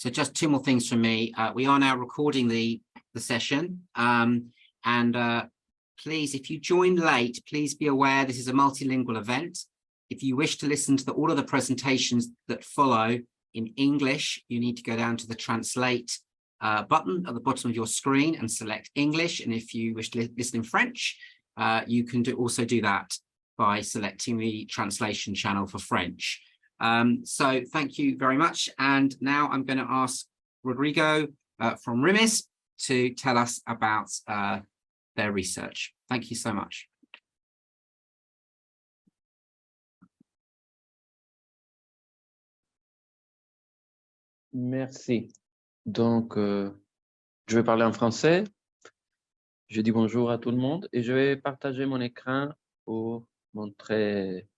So just two more things from me. We are now recording the session. Please, if you joined late, please be aware this is a multilingual event. If you wish to listen to all of the presentations that follow in English, you need to go down to the translate button at the bottom of your screen and select English. And if you wish to listen in French, you can also do that by selecting the translation channel for French. So thank you very much. And now I'm going to ask Rodrigo from RIMISP to tell us about their research. Thank you so much. Merci. Donc, je vais parler en français. Je dis bonjour à tout le monde et je vais partager mon écran pour montrer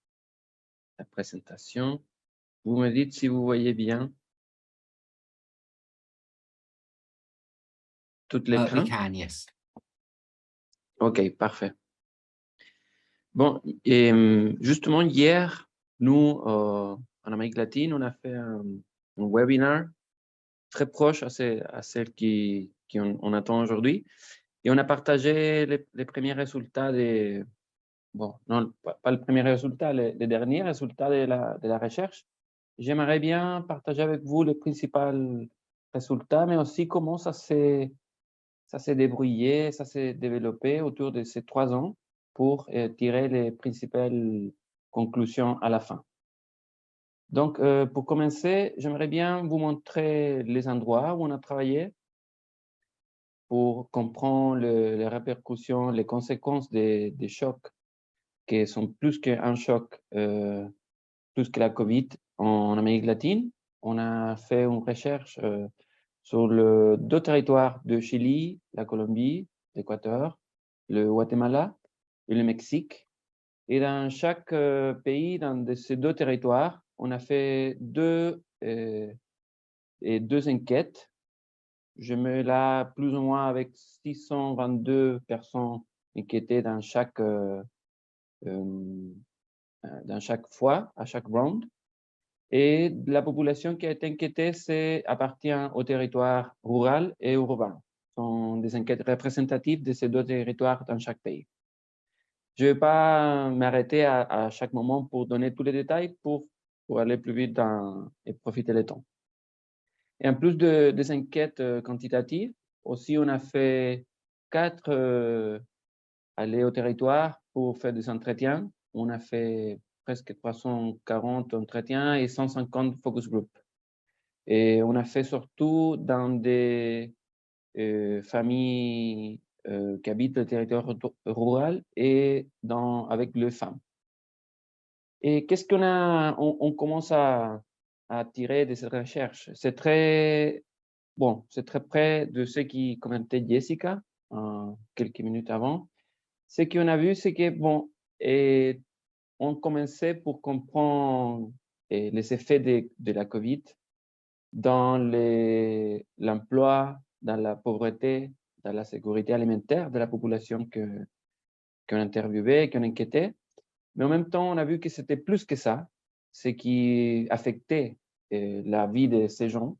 la présentation. Vous me dites si vous voyez bien tout l'écran. We can, yes. OK, parfait. Bon, et justement, hier, nous, en Amérique latine, on a fait un webinaire très proche à celle qu'on attend aujourd'hui. Et on a partagé les premiers résultats des... Bon, non, pas le premier résultat, les derniers résultats de la recherche. J'aimerais bien partager avec vous les principaux résultats, mais aussi comment ça s'est débrouillé, ça s'est développé autour de ces 3 ans pour tirer les principales conclusions à la fin. Donc, pour commencer, j'aimerais bien vous montrer les endroits où on a travaillé pour comprendre les répercussions, les conséquences des chocs qui sont plus qu'un choc, plus que la COVID en Amérique latine. On a fait une recherche sur 2 territoires de Chili, la Colombie, l'Équateur, le Guatemala et le Mexique. Et dans chaque pays, dans ces 2 territoires, on a fait deux enquêtes. Je mets là plus ou moins avec 622 personnes enquêtées dans chaque fois, à chaque round. Et la population qui a été enquêtée appartient au territoire rural et urbain. Ce sont des enquêtes représentatives de ces 2 territoires dans chaque pays. Je ne vais pas m'arrêter à chaque moment pour donner tous les détails pour aller plus vite et profiter du temps. Et en plus des enquêtes quantitatives, aussi on a fait 4 allées au territoire pour faire des entretiens. On a fait presque 340 entretiens et 150 focus group. Et on a fait surtout dans des familles qui habitent le territoire rural et avec les femmes. Et qu'est-ce on commence à tirer de cette recherche? C'est très près de ce qui commentait Jessica quelques minutes avant. Ce qu'on a vu, c'est que on commençait pour comprendre les effets de la COVID dans l'emploi, dans la pauvreté, dans la sécurité alimentaire de la population qu'on interviewait, qu'on enquêtait. Mais en même temps, on a vu que c'était plus que ça, ce qui affectait la vie de ces gens.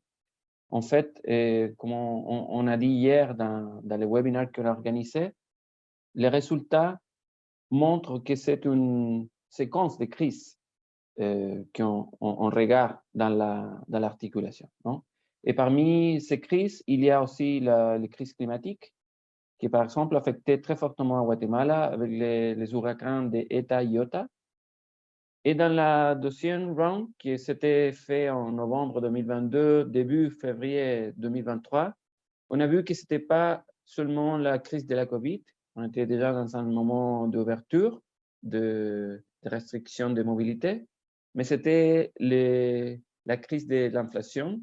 En fait, comme on a dit hier dans le webinaire qu'on a organisé, les résultats montrent que c'est une séquence de crises qu'on regarde dans l'articulation. Et parmi ces crises, il y a aussi les crises climatiques qui, par exemple, affectaient très fortement au Guatemala avec les ouragans de Eta et Iota. Et dans la deuxième round, qui s'était fait en novembre 2022, début février 2023, on a vu que ce n'était pas seulement la crise de la COVID, on était déjà dans un moment d'ouverture, de restriction de mobilité, mais c'était la crise de l'inflation,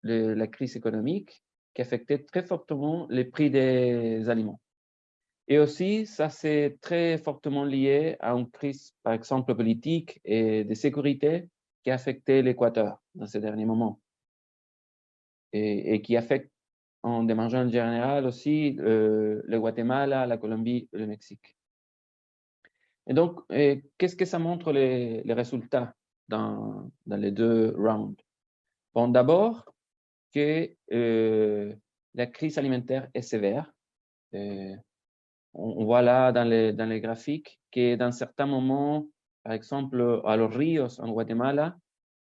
la crise économique, qui affectait très fortement les prix des aliments. Et aussi, ça c'est très fortement lié à une crise, par exemple, politique et de sécurité qui a affecté l'Équateur dans ces derniers moments et qui affecte de manière générale aussi le Guatemala, la Colombie et le Mexique. Et donc, qu'est-ce que ça montre les résultats dans les 2 rounds? Bon, d'abord, que la crise alimentaire est sévère. On voit là dans les graphiques que dans certains moments, par exemple à Los Ríos en Guatemala,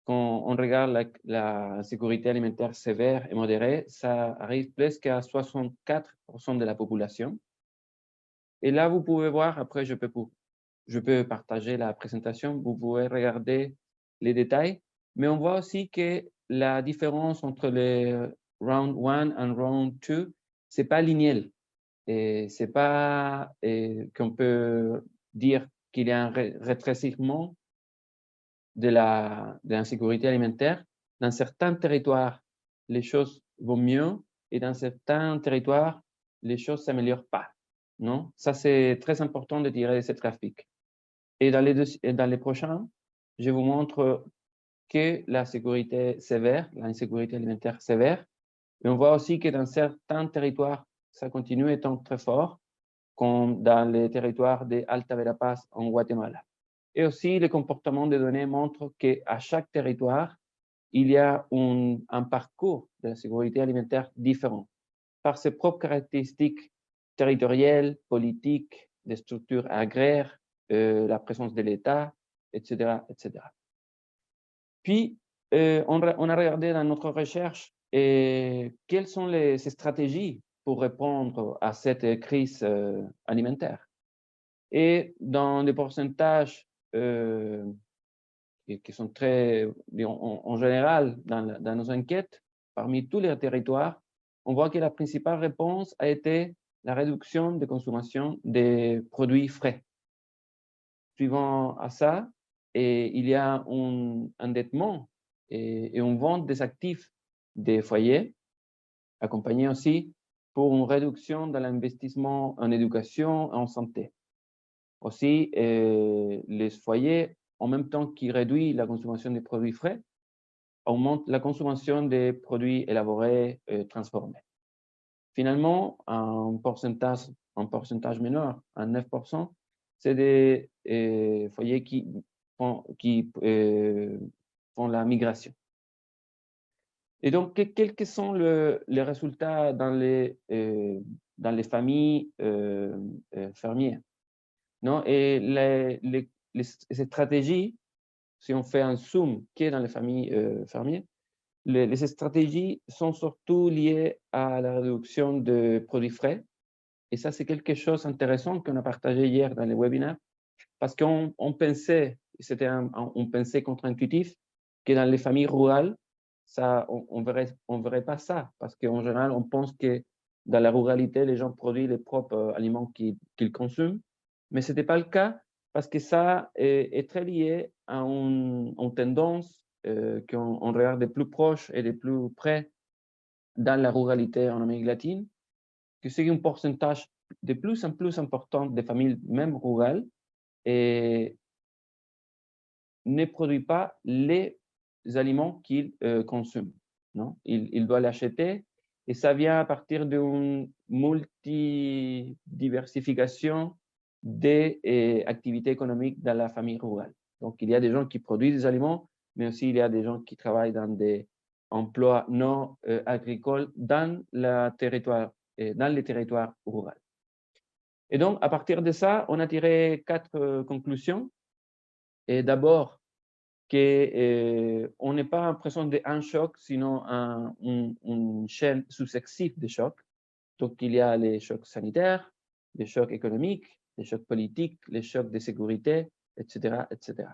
quand on regarde la sécurité alimentaire sévère et modérée, ça arrive presque à 64% de la population. Et là, vous pouvez voir, après je peux partager la présentation, vous pouvez regarder les détails, mais on voit aussi que la différence entre les round 1 et round 2, c'est pas linéaire. Et c'est pas qu'on peut dire qu'il y a un rétrécissement de l'insécurité alimentaire. Dans certains territoires, les choses vont mieux et dans certains territoires, les choses ne s'améliorent pas. Non? Ça, c'est très important de tirer ce graphique. Et dans les prochains, je vous montre que la sécurité sévère, l'insécurité alimentaire sévère, et on voit aussi que dans certains territoires, ça continue étant très fort, comme dans les territoires de Alta Verapaz en Guatemala. Et aussi, le comportement des données montre qu'à chaque territoire, il y a un parcours de la sécurité alimentaire différent, par ses propres caractéristiques territoriales, politiques, des structures agraires, la présence de l'État, etc., etc. Puis, on a regardé dans notre recherche quelles sont ces stratégies pour répondre à cette crise alimentaire. Et dans des pourcentages qui sont très, en général, dans nos enquêtes, parmi tous les territoires, on voit que la principale réponse a été la réduction de consommation des produits frais. Suivant à ça, il y a un endettement et une vente des actifs des foyers, accompagné aussi pour une réduction de l'investissement en éducation et en santé. Aussi, les foyers, en même temps qu'ils réduisent la consommation des produits frais, augmentent la consommation des produits élaborés et transformés. Finalement, un pourcentage menor, à 9%, c'est des foyers qui font la migration. Et donc, quels sont les résultats dans les familles fermières? Non? Et les stratégies, si on fait un zoom qui est dans les familles fermières, les stratégies sont surtout liées à la réduction de produits frais. Et ça, c'est quelque chose d'intéressant qu'on a partagé hier dans les webinaires, parce qu'on pensait, c'était un pensée contre-intuitif, que dans les familles rurales, ça, on verrait pas ça, parce qu'en général, on pense que dans la ruralité, les gens produisent les propres aliments qu'ils consomment, mais ce n'était pas le cas, parce que ça est très lié à une tendance qu'on regarde de plus proche et de plus près dans la ruralité en Amérique latine, que c'est un pourcentage de plus en plus important des familles, même rurales, et ne produit pas les aliments qu'ils consomment. Non? Il doit l'acheter et ça vient à partir d'une multidiversification des activités économiques dans la famille rurale. Donc, il y a des gens qui produisent des aliments, mais aussi il y a des gens qui travaillent dans des emplois non agricoles dans les territoires ruraux. Et donc, à partir de ça, on a tiré 4 conclusions. Et d'abord, qu'on n'est pas en présence d'un choc, sinon une chaîne successive de chocs. Donc, il y a les chocs sanitaires, les chocs économiques, les chocs politiques, les chocs de sécurité, etc., etc.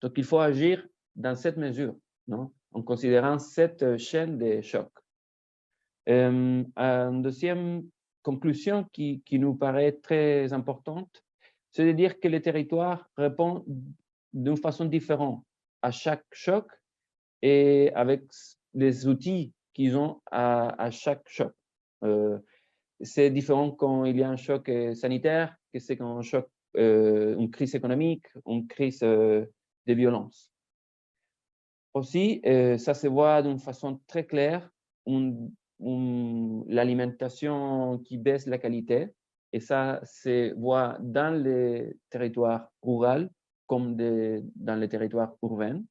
Donc, il faut agir dans cette mesure, non? En considérant cette chaîne de chocs. Une deuxième conclusion qui nous paraît très importante, c'est de dire que les territoires répondent d'une façon différente à chaque choc et avec les outils qu'ils ont à chaque choc. C'est différent quand il y a un choc sanitaire que c'est quand un choc, une crise économique, une crise de violence. Aussi, ça se voit d'une façon très claire, l'alimentation qui baisse la qualité, et ça se voit dans les territoires ruraux comme dans les territoires urbains.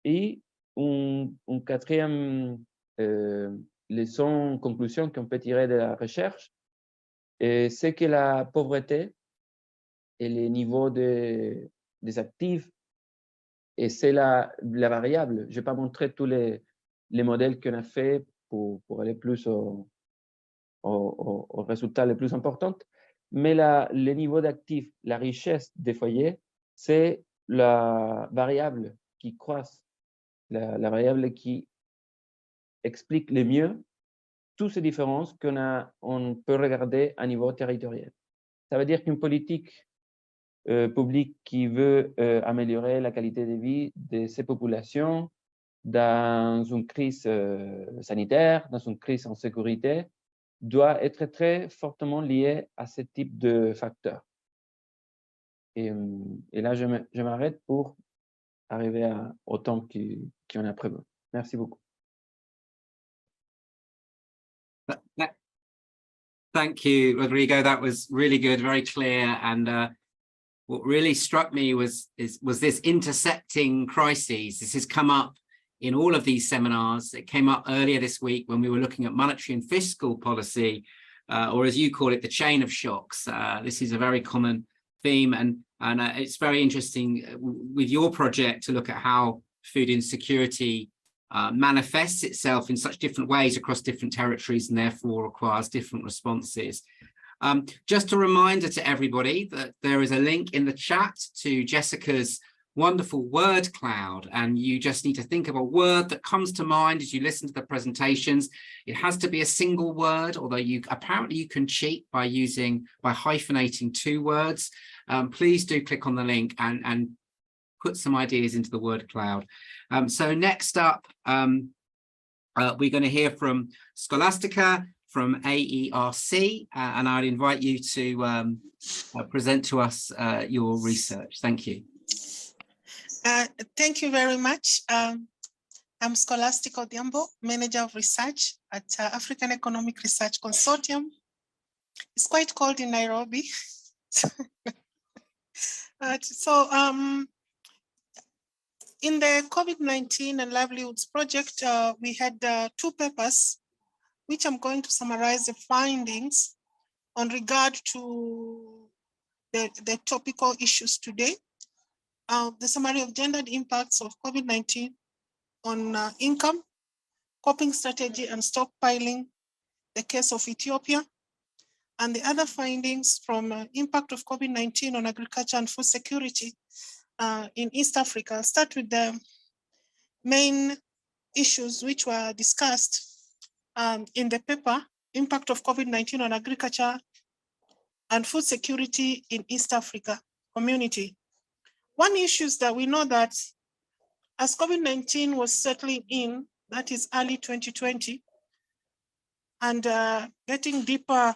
Et une quatrième leçons, conclusions qu'on peut tirer de la recherche, c'est que la pauvreté et les niveaux des actifs, et c'est la variable. Je ne vais pas montrer tous les modèles qu'on a fait pour aller plus aux résultats les plus importants, mais le niveau d'actifs, la richesse des foyers, c'est la variable qui croise, la variable qui explique le mieux toutes ces différences on peut regarder à niveau territorial. Ça veut dire qu'une politique publique qui veut améliorer la qualité de vie de ces populations dans une crise sanitaire, dans une crise en sécurité, doit être très fortement liée à ce type de facteurs. Et là, je m'arrête pour arriver au temps qu'on a prévu. Merci beaucoup. Thank you, Rodrigo. That was really good, very clear. And what really struck me was this intersecting crises. This has come up in all of these seminars. It came up earlier this week when we were looking at monetary and fiscal policy, or as you call it, the chain of shocks. This is a very common theme, and it's very interesting with your project to look at how food insecurity manifests itself in such different ways across different territories and therefore requires different responses. Just a reminder to everybody that there is a link in the chat to Jessica's wonderful word cloud, and you just need to think of a word that comes to mind as you listen to the presentations. It has to be a single word, although apparently you can cheat by hyphenating two words. Please do click on the link and put some ideas into the word cloud. So next up, we're going to hear from Scholastica from AERC, and I'd invite you to present to us your research. Thank you. Thank you very much. I'm Scholastica Odhiambo, Manager of Research at African Economic Research Consortium. It's quite cold in Nairobi. In the COVID-19 and livelihoods project, we had 2 papers, which I'm going to summarize the findings on regard to the topical issues today. The summary of gendered impacts of COVID-19 on income, coping strategy and stockpiling, the case of Ethiopia, and the other findings from impact of COVID-19 on agriculture and food security in East Africa. I'll start with the main issues which were discussed in the paper, impact of COVID-19 on agriculture and food security in East Africa community. One issue is that we know that as COVID-19 was settling in, that is early 2020, and getting deeper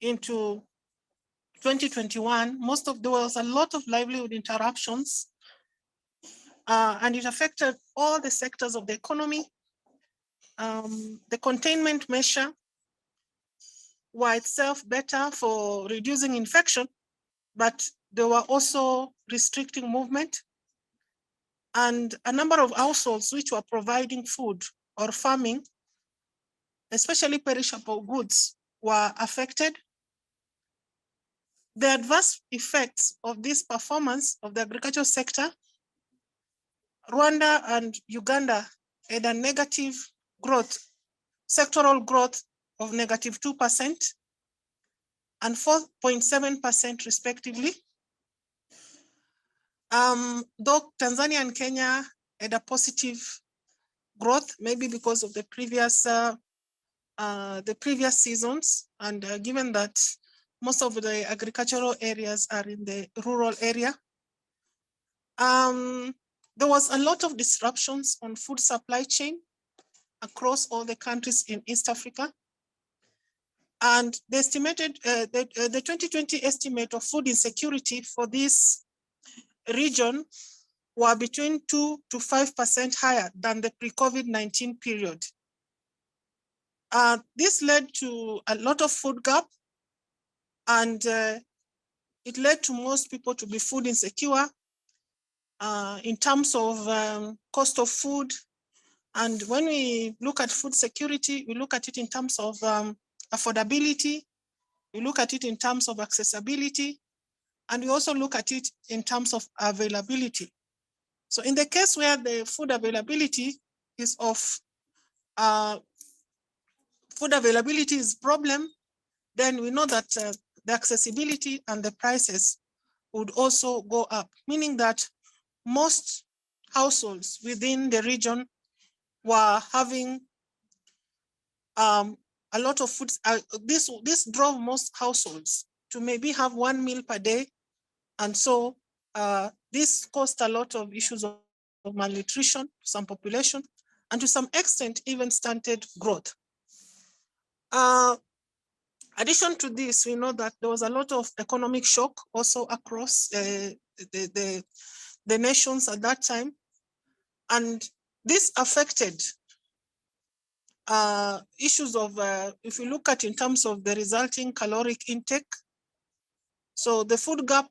into 2021, there was a lot of livelihood interruptions, and it affected all the sectors of the economy. The containment measure were itself better for reducing infection, but they were also restricting movement. And a number of households which were providing food or farming, especially perishable goods, were affected. The adverse effects of this performance of the agricultural sector, Rwanda and Uganda had a negative growth, sectoral growth of -2% and 4.7% respectively. Though Tanzania and Kenya had a positive growth, maybe because of the previous seasons, and given that most of the agricultural areas are in the rural area. There was a lot of disruptions on food supply chain across all the countries in East Africa. And the estimated, the 2020 estimate of food insecurity for this region were between 2 to 5% higher than the pre-COVID-19 period. This led to a lot of food gap, and it led to most people to be food insecure in terms of cost of food, And when we look at food security, we look at it in terms of affordability, we look at it in terms of accessibility, and we also look at it in terms of availability. So in the case where the food availability is problem, then we know that the accessibility and the prices would also go up, meaning that most households within the region were having a lot of food. This drove most households to maybe have 1 meal per day. And so this caused a lot of issues of malnutrition to some population, and to some extent, even stunted growth. Addition to this, we know that there was a lot of economic shock also across the nations at that time. And this affected issues of, if you look at in terms of the resulting caloric intake. So the food gap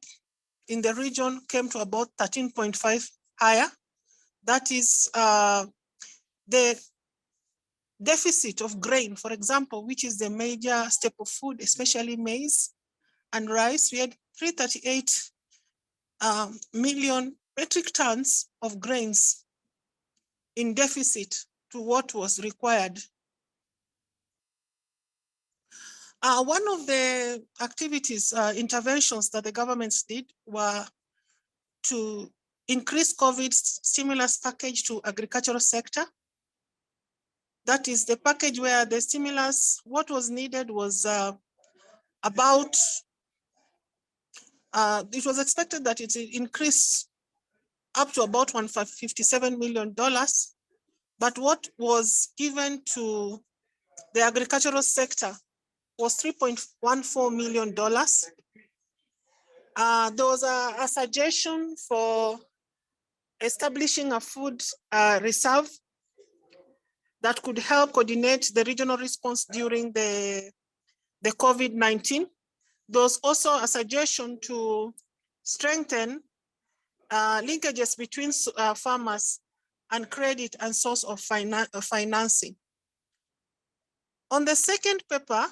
in the region came to about 13.5 higher. That is the deficit of grain, for example, which is the major staple food, especially maize and rice. We had 338 million metric tons of grains in deficit to what was required. One of the activities, interventions that the governments did were to increase COVID stimulus package to agricultural sector. That is the package where the stimulus, what was needed was it was expected that it would increase up to about $157 million. But what was given to the agricultural sector was $3.14 million. There was a suggestion for establishing a food reserve that could help coordinate the regional response during the COVID-19. There was also a suggestion to strengthen linkages between farmers and credit and source of financing. On the second paper,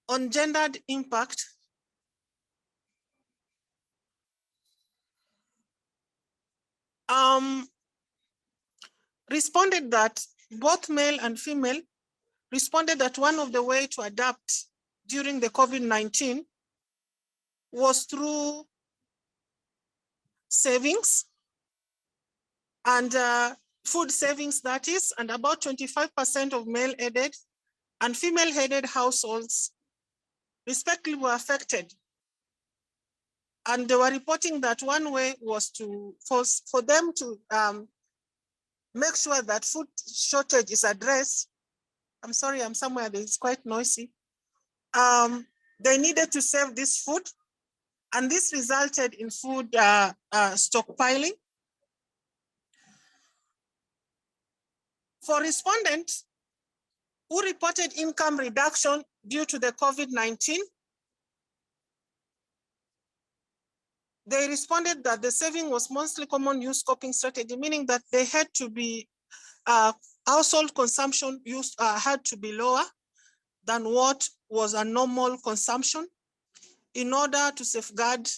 on gendered impact, responded that both male and female responded that one of the way to adapt during the COVID-19 was through savings and food savings, that is, and about 25% of male-headed and female-headed households respectively were affected. And they were reporting that one way was for them to make sure that food shortage is addressed. I'm sorry, I'm somewhere that is quite noisy. They needed to save this food, and this resulted in food stockpiling. For respondents who reported income reduction due to the COVID-19, they responded that the saving was mostly common use coping strategy, meaning that they had to be, household consumption use had to be lower than what was a normal consumption in order to safeguard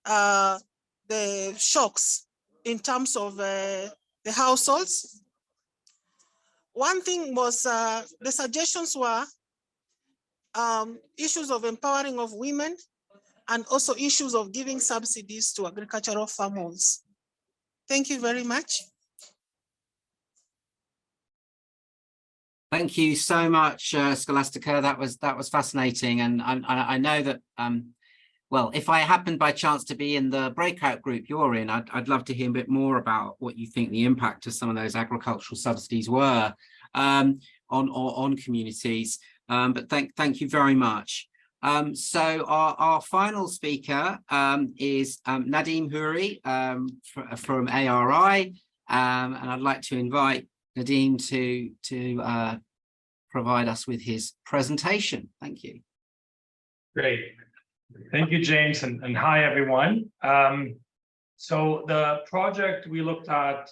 the shocks in terms of the households. One thing was the suggestions were issues of empowering of women and also issues of giving subsidies to agricultural farmers. Thank you very much. Thank you so much, Scholastica. That was fascinating, and I know that well, if I happened by chance to be in the breakout group you're in, I'd love to hear a bit more about what you think the impact of some of those agricultural subsidies were on communities. But thank you very much. So our final speaker is Nadim Houry from ARI, and I'd like to invite Nadim to provide us with his presentation. Thank you. Great. Thank you, James, and hi, everyone. So the project we looked at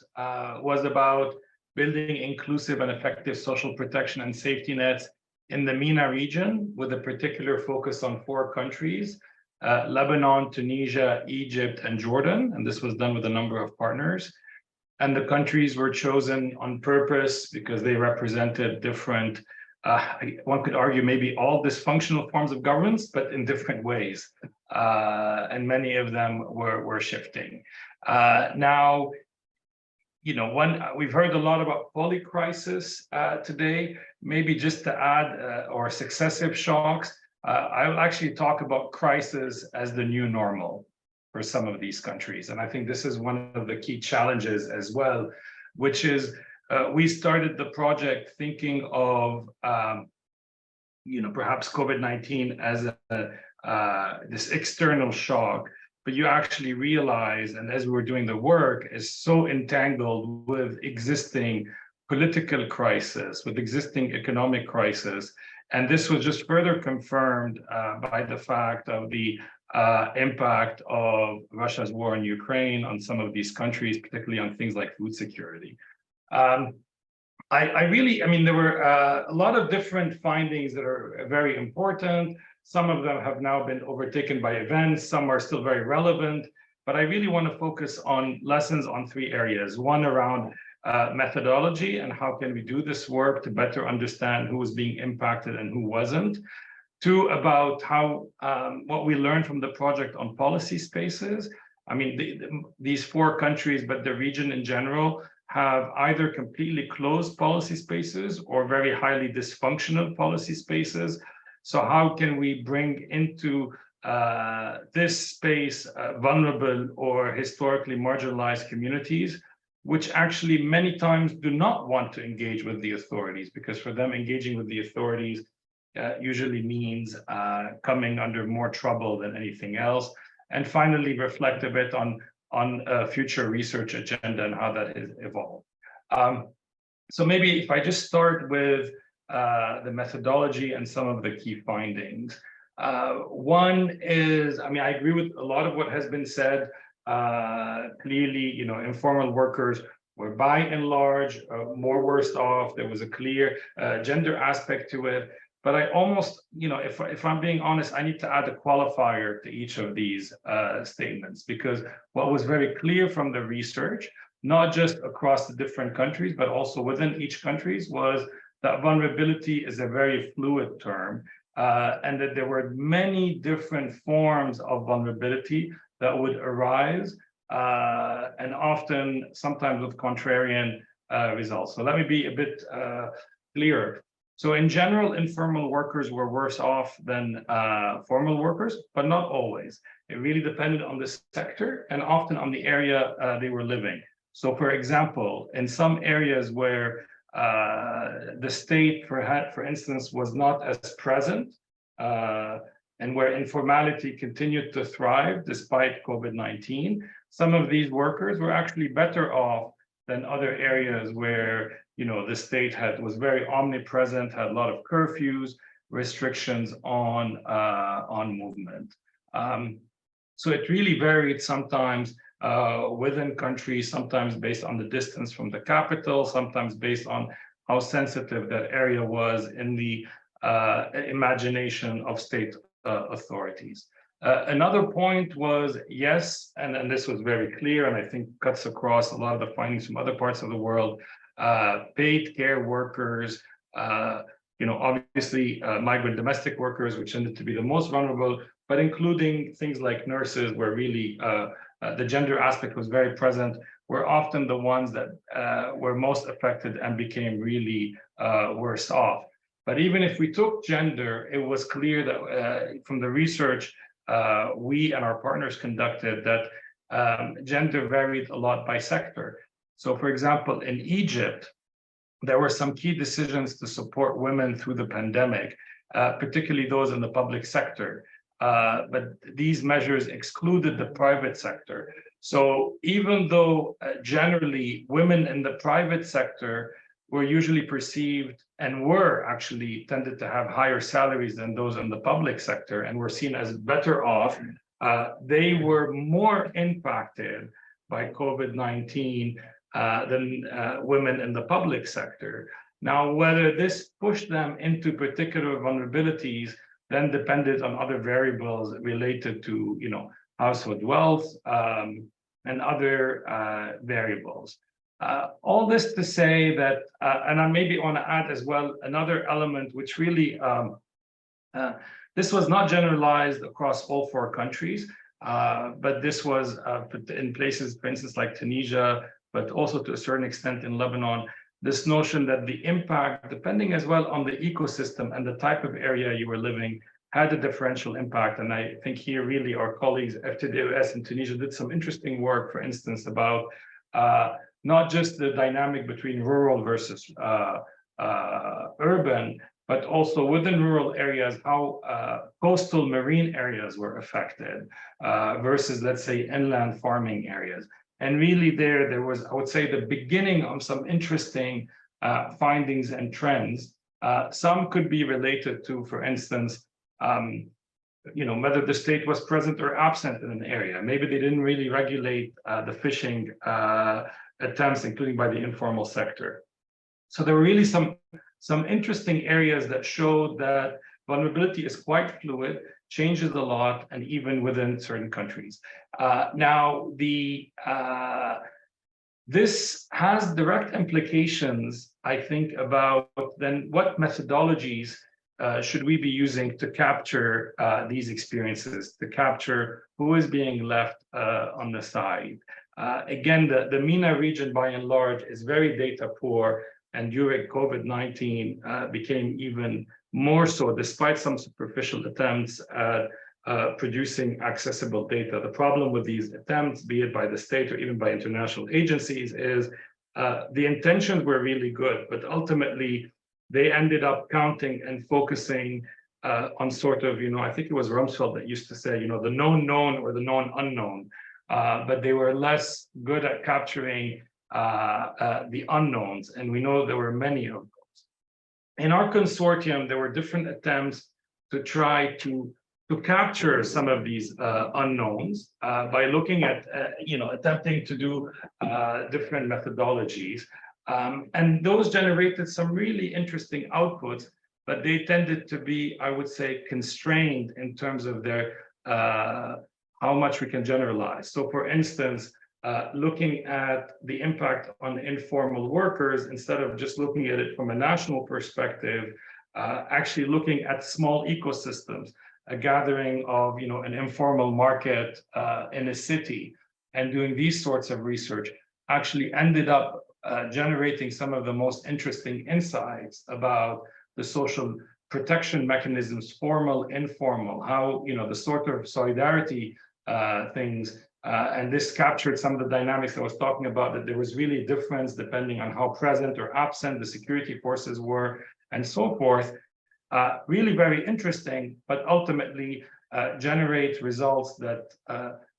was about building inclusive and effective social protection and safety nets in the MENA region, with a particular focus on 4 countries, Lebanon, Tunisia, Egypt, and Jordan. And this was done with a number of partners. And the countries were chosen on purpose because they represented different, one could argue maybe all dysfunctional forms of governance, but in different ways. And many of them were shifting. Now, you know, we've heard a lot about polycrisis today. Maybe just to add, or successive shocks, I will actually talk about crisis as the new normal for some of these countries. And I think this is one of the key challenges as well, which is we started the project thinking of, you know, perhaps COVID-19 as this external shock, but you actually realize, and as we were doing the work, is so entangled with existing political crisis, with existing economic crisis. And this was just further confirmed by the fact of the impact of Russia's war in Ukraine on some of these countries, particularly on things like food security. I mean, there were a lot of different findings that are very important. Some of them have now been overtaken by events. Some are still very relevant, but I really want to focus on lessons on 3 areas. One around methodology and how can we do this work to better understand who was being impacted and who wasn't. 2, about how what we learned from the project on policy spaces. I mean, these 4 countries, but the region in general, have either completely closed policy spaces or very highly dysfunctional policy spaces. So how can we bring into this space vulnerable or historically marginalized communities, which actually many times do not want to engage with the authorities, because for them engaging with the authorities usually means coming under more trouble than anything else. And finally, reflect a bit on a future research agenda and how that has evolved. So maybe if I just start with the methodology and some of the key findings. One is, I mean, I agree with a lot of what has been said. Clearly, you know, informal workers were by and large more worse off. There was a clear gender aspect to it. But I almost, you know, if I'm being honest, I need to add a qualifier to each of these statements, because what was very clear from the research, not just across the different countries, but also within each countries, was that vulnerability is a very fluid term, and that there were many different forms of vulnerability that would arise, and often, sometimes with contrarian results. So let me be a bit clearer. So in general, informal workers were worse off than formal workers, but not always. It really depended on the sector and often on the area they were living. So for example, in some areas where the state, for instance, was not as present, and where informality continued to thrive despite COVID-19, some of these workers were actually better off than other areas where, you know, the state was very omnipresent, had a lot of curfews, restrictions on movement. So it really varied sometimes within countries, sometimes based on the distance from the capital, sometimes based on how sensitive that area was in the imagination of state authorities. Another point was, yes, and this was very clear, and I think cuts across a lot of the findings from other parts of the world, paid care workers, you know, obviously migrant domestic workers, which tended to be the most vulnerable, but including things like nurses, where really the gender aspect was very present, were often the ones that were most affected and became really worse off. But even if we took gender, it was clear that from the research we and our partners conducted, that gender varied a lot by sector. So for example, in Egypt, there were some key decisions to support women through the pandemic, particularly those in the public sector. But these measures excluded the private sector. So even though generally women in the private sector were usually perceived and were actually tended to have higher salaries than those in the public sector and were seen as better off, they were more impacted by COVID-19 than women in the public sector. Now, whether this pushed them into particular vulnerabilities then depended on other variables related to, household wealth and other variables. All this to say that, and I maybe want to add as well another element which really, this was not generalized across all 4 countries, but this was in places, for instance, like Tunisia, but also to a certain extent in Lebanon, this notion that the impact, depending as well on the ecosystem and the type of area you were living, had a differential impact. And I think here really our colleagues at FTDOS in Tunisia did some interesting work, for instance, about not just the dynamic between rural versus urban, but also within rural areas, how coastal marine areas were affected versus, let's say, inland farming areas. And really there was, I would say, the beginning of some interesting findings and trends. Some could be related to, for instance, whether the state was present or absent in an area. Maybe they didn't really regulate the fishing attempts, including by the informal sector. So there were really some interesting areas that showed that vulnerability is quite fluid, changes a lot, and even within certain countries. Now, this has direct implications, I think, about then what methodologies should we be using to capture these experiences, to capture who is being left on the side. Again, the MENA region, by and large, is very data poor, and during COVID-19 became even more so, despite some superficial attempts at producing accessible data. The problem with these attempts, be it by the state or even by international agencies, is the intentions were really good, but ultimately they ended up counting and focusing on sort of, I think it was Rumsfeld that used to say, the known known or the known unknown, but they were less good at capturing the unknowns, and we know there were many of those. In our consortium, there were different attempts to try to capture some of these unknowns by looking at, attempting to do different methodologies. And those generated some really interesting outputs, but they tended to be, I would say, constrained in terms of their how much we can generalize. So for instance, looking at the impact on informal workers, instead of just looking at it from a national perspective, actually looking at small ecosystems, a gathering of, an informal market in a city, and doing these sorts of research actually ended up generating some of the most interesting insights about the social protection mechanisms, formal, informal, how, the sort of solidarity things, and this captured some of the dynamics I was talking about, that there was really a difference depending on how present or absent the security forces were, and so forth. Really very interesting, but ultimately generate results that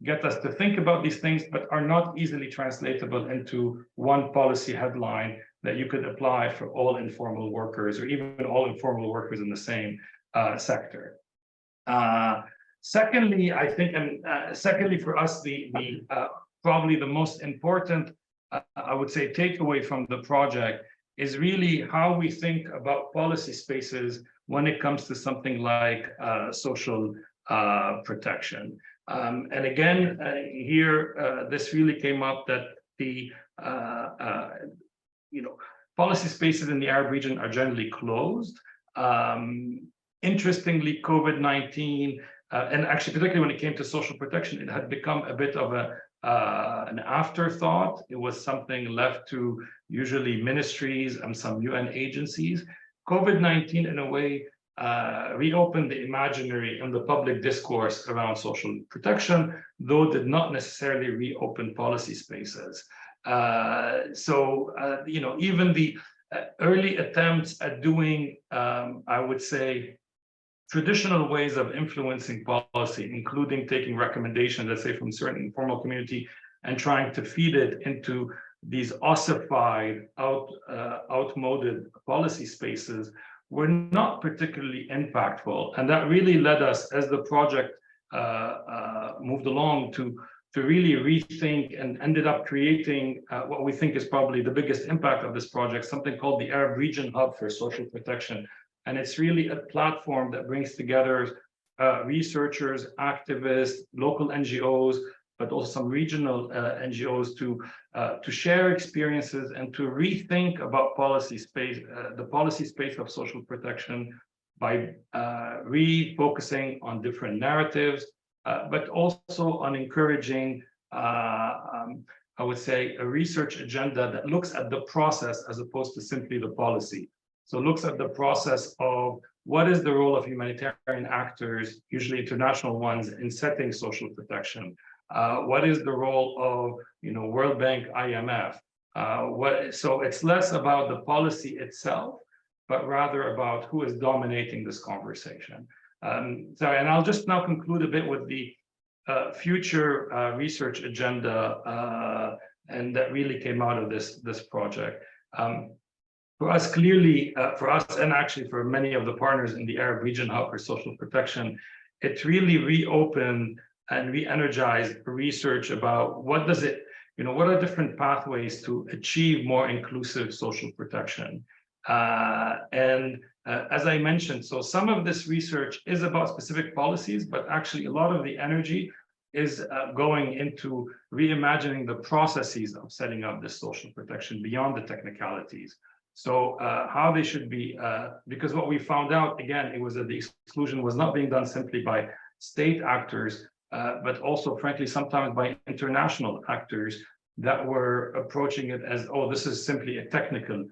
get us to think about these things, but are not easily translatable into one policy headline that you could apply for all informal workers, or even all informal workers in the same sector. Secondly, I think, and secondly for us, the probably the most important, I would say, takeaway from the project is really how we think about policy spaces when it comes to something like social protection. And again, here, this really came up that the policy spaces in the Arab region are generally closed. Interestingly, COVID-19, and actually particularly when it came to social protection, it had become a bit of an afterthought. It was something left to usually ministries and some UN agencies. COVID-19, in a way, reopened the imaginary and the public discourse around social protection, though did not necessarily reopen policy spaces. Even the early attempts at doing, I would say, traditional ways of influencing policy, including taking recommendations, let's say, from certain informal community and trying to feed it into these ossified, outmoded policy spaces, were not particularly impactful. And that really led us, as the project moved along to really rethink and ended up creating what we think is probably the biggest impact of this project, something called the Arab Region Hub for Social Protection. And it's really a platform that brings together researchers, activists, local NGOs, but also some regional NGOs to share experiences and to rethink about policy space, the policy space of social protection by refocusing on different narratives, but also on encouraging, I would say, a research agenda that looks at the process as opposed to simply the policy. So looks at the process of what is the role of humanitarian actors, usually international ones, in setting social protection. What is the role of, World Bank, IMF? So it's less about the policy itself, but rather about who is dominating this conversation. And I'll just now conclude a bit with the future research agenda, and that really came out of this project. For us, clearly, for us and actually for many of the partners in the Arab Region Hub for Social Protection, it really reopened and re-energized research about what does it, what are different pathways to achieve more inclusive social protection. As I mentioned, so some of this research is about specific policies, but actually a lot of the energy is going into reimagining the processes of setting up this social protection beyond the technicalities. So how they should be, because what we found out, again, it was that the exclusion was not being done simply by state actors, but also, frankly, sometimes by international actors that were approaching it as, oh, this is simply a technical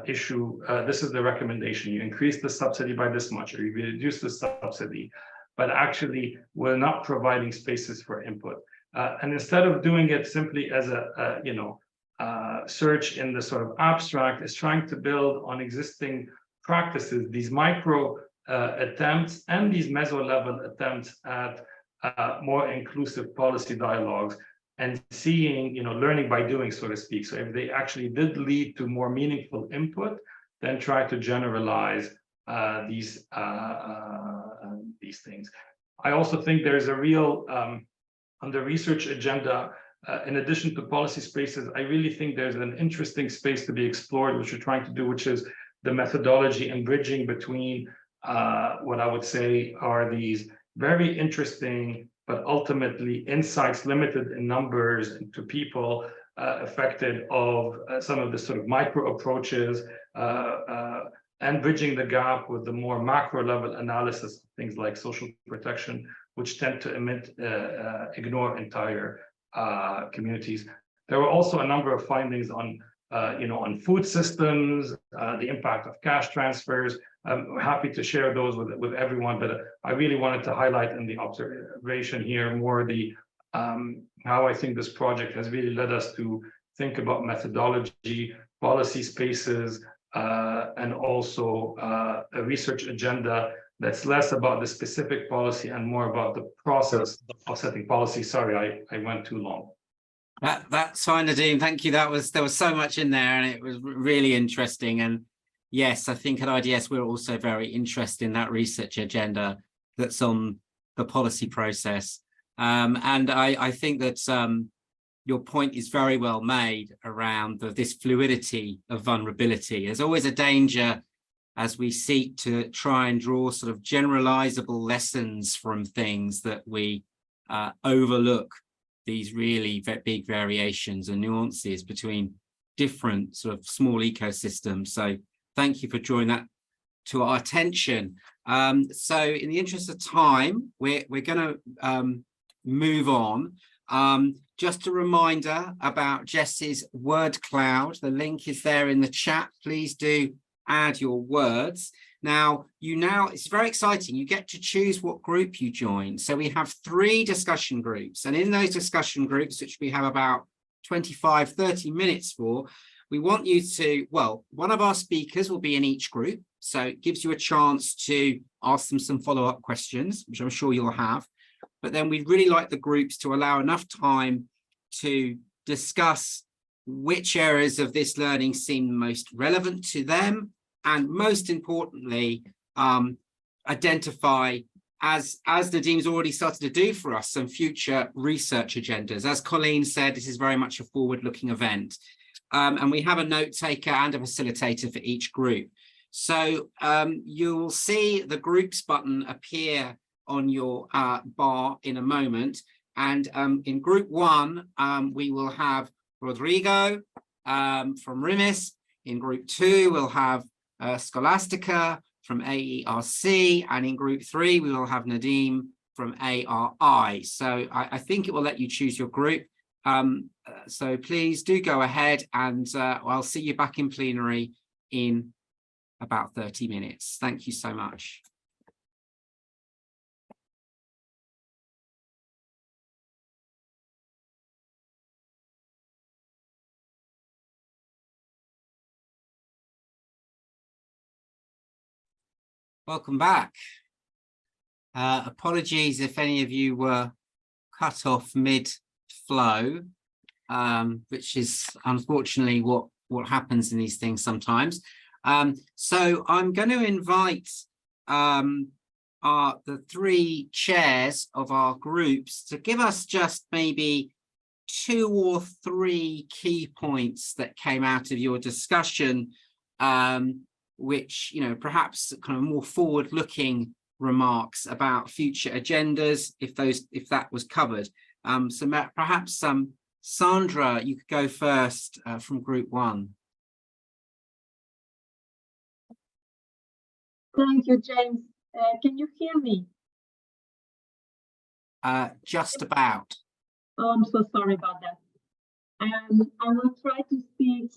issue. This is the recommendation. You increase the subsidy by this much, or you reduce the subsidy, but actually we're not providing spaces for input. And instead of doing it simply as a search in the sort of abstract, is trying to build on existing practices, these micro attempts and these meso-level attempts at more inclusive policy dialogues, and seeing, learning by doing, so to speak. So if they actually did lead to more meaningful input, then try to generalize these things. I also think there's a real, on the research agenda, in addition to policy spaces, I really think there's an interesting space to be explored, which we're trying to do, which is the methodology and bridging between what I would say are these very interesting, but ultimately insights limited in numbers to people affected of some of the sort of micro approaches, and bridging the gap with the more macro level analysis of things like social protection, which tend to ignore entire communities. There were also a number of findings on, on food systems, the impact of cash transfers. I'm happy to share those with everyone, but I really wanted to highlight in the observation here more the how I think this project has really led us to think about methodology, policy spaces, and also a research agenda that's less about the specific policy and more about the process of setting policy. Sorry, I went too long. That's fine, Nadim. Thank you. There was so much in there, and it was really interesting. And yes, I think at IDS we're also very interested in that research agenda that's on the policy process. And I think that your point is very well made around this fluidity of vulnerability. There's always a danger as we seek to try and draw sort of generalizable lessons from things that we overlook these really big variations and nuances between different sort of small ecosystems. So thank you for drawing that to our attention. So in the interest of time, we're going to move on. Just a reminder about Jess's word cloud. The link is there in the chat. Please do add your words. Now, it's very exciting. You get to choose what group you join. So we have 3 discussion groups. And in those discussion groups, which we have about 25, 30 minutes for, we want you to, well, one of our speakers will be in each group. So it gives you a chance to ask them some follow-up questions, which I'm sure you'll have. But then we'd really like the groups to allow enough time to discuss which areas of this learning seem most relevant to them, and most importantly, identify as Nadim's already started to do for us, some future research agendas. As Colleen said, this is very much a forward-looking event. And we have a note taker and a facilitator for each group. So you will see the groups button appear on your bar in a moment. And in group 1, we will have Rodrigo from RIMISP. In group 2, we'll have Scholastica from AERC. And in group 3, we will have Nadim from ARI. So I think it will let you choose your group. So please do go ahead, and I'll see you back in plenary in about 30 minutes. Thank you so much. Welcome back. Apologies if any of you were cut off mid-flow, which is unfortunately what happens in these things sometimes. So I'm going to invite the 3 chairs of our groups to give us just maybe 2 or 3 key points that came out of your discussion, which, you know, perhaps kind of more forward-looking remarks about future agendas, if that was covered. So perhaps Sandra, you could go first from group 1. Thank you, James. Can you hear me? Just about. Oh, I'm so sorry about that. I will try to speak